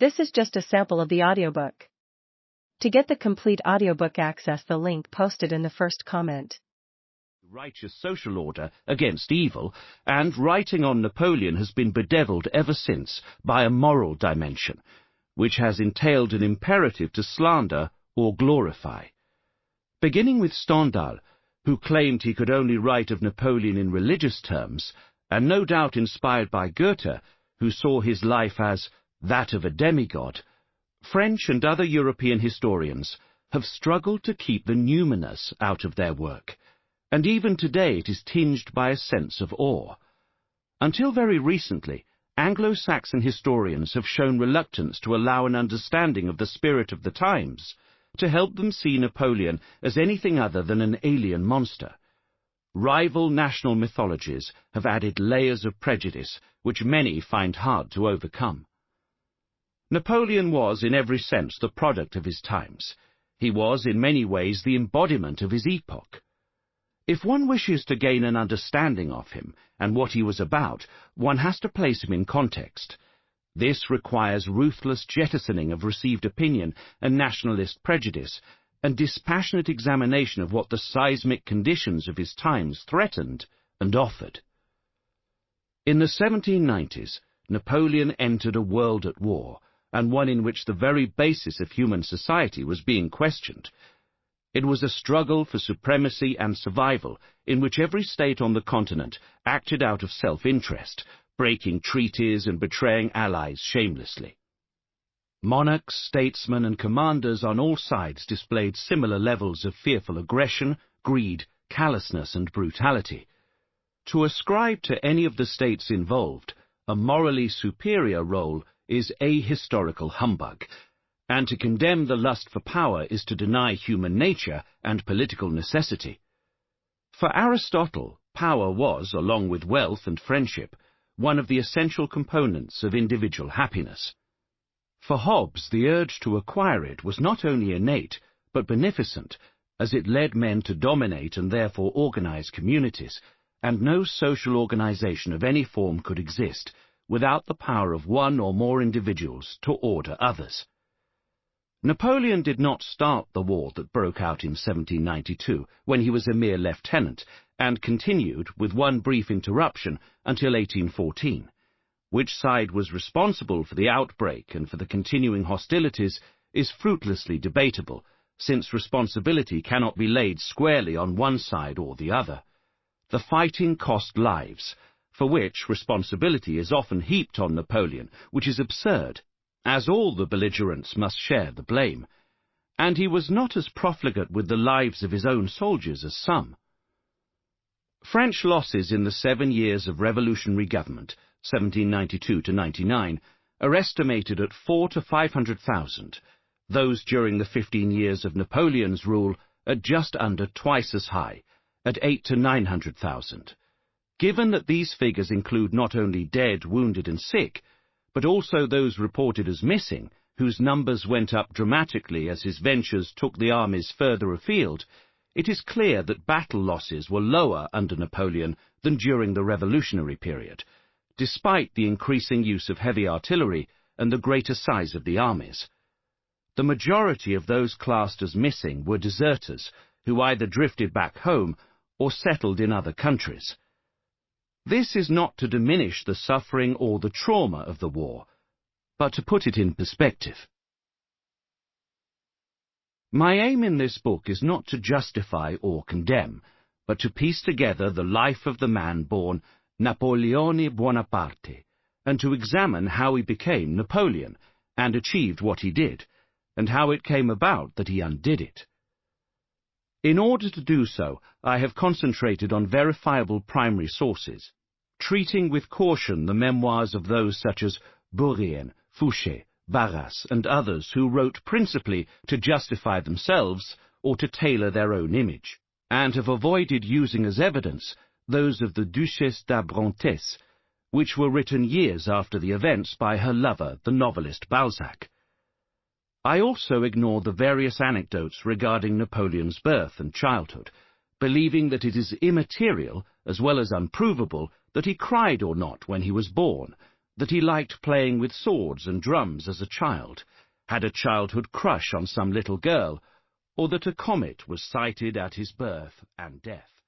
This is just a sample of the audiobook. To get the complete audiobook, access the link posted in the first comment. Righteous social order against evil, and writing on Napoleon has been bedeviled ever since by a moral dimension, which has entailed an imperative to slander or glorify. Beginning with Stendhal, who claimed he could only write of Napoleon in religious terms, and no doubt inspired by Goethe, who saw his life as that of a demigod, French and other European historians have struggled to keep the numinous out of their work, and even today it is tinged by a sense of awe. Until very recently, Anglo-Saxon historians have shown reluctance to allow an understanding of the spirit of the times to help them see Napoleon as anything other than an alien monster. Rival national mythologies have added layers of prejudice which many find hard to overcome. Napoleon was, in every sense, the product of his times. He was, in many ways, the embodiment of his epoch. If one wishes to gain an understanding of him and what he was about, one has to place him in context. This requires ruthless jettisoning of received opinion and nationalist prejudice, and dispassionate examination of what the seismic conditions of his times threatened and offered. In the 1790s, Napoleon entered a world at war, and one in which the very basis of human society was being questioned. It was a struggle for supremacy and survival, in which every state on the continent acted out of self-interest, breaking treaties and betraying allies shamelessly. Monarchs, statesmen, and commanders on all sides displayed similar levels of fearful aggression, greed, callousness, and brutality. To ascribe to any of the states involved a morally superior role is ahistorical humbug, and to condemn the lust for power is to deny human nature and political necessity. For Aristotle, power was, along with wealth and friendship, one of the essential components of individual happiness. For Hobbes, the urge to acquire it was not only innate, but beneficent, as it led men to dominate and therefore organize communities, and no social organization of any form could exist without the power of one or more individuals to order others. Napoleon did not start the war that broke out in 1792, when he was a mere lieutenant, and continued, with one brief interruption, until 1814. Which side was responsible for the outbreak and for the continuing hostilities is fruitlessly debatable, since responsibility cannot be laid squarely on one side or the other. The fighting cost lives, for which responsibility is often heaped on Napoleon, which is absurd, as all the belligerents must share the blame, and he was not as profligate with the lives of his own soldiers as some. French losses in the 7 years of revolutionary government, 1792 to 99, are estimated at 400,000 to 500,000, those during the 15 years of Napoleon's rule at just under twice as high, at 800,000 to 900,000. Given that these figures include not only dead, wounded and sick, but also those reported as missing, whose numbers went up dramatically as his ventures took the armies further afield, it is clear that battle losses were lower under Napoleon than during the revolutionary period, despite the increasing use of heavy artillery and the greater size of the armies. The majority of those classed as missing were deserters, who either drifted back home or settled in other countries. This is not to diminish the suffering or the trauma of the war, but to put it in perspective. My aim in this book is not to justify or condemn, but to piece together the life of the man born Napoleone Buonaparte, and to examine how he became Napoleon, and achieved what he did, and how it came about that he undid it. In order to do so, I have concentrated on verifiable primary sources, treating with caution the memoirs of those such as Bourrienne, Fouché, Barras, and others who wrote principally to justify themselves or to tailor their own image, and have avoided using as evidence those of the Duchesse d'Abrantès, which were written years after the events by her lover, the novelist Balzac. I also ignore the various anecdotes regarding Napoleon's birth and childhood, believing that it is immaterial, as well as unprovable, that he cried or not when he was born, that he liked playing with swords and drums as a child, had a childhood crush on some little girl, or that a comet was sighted at his birth and death.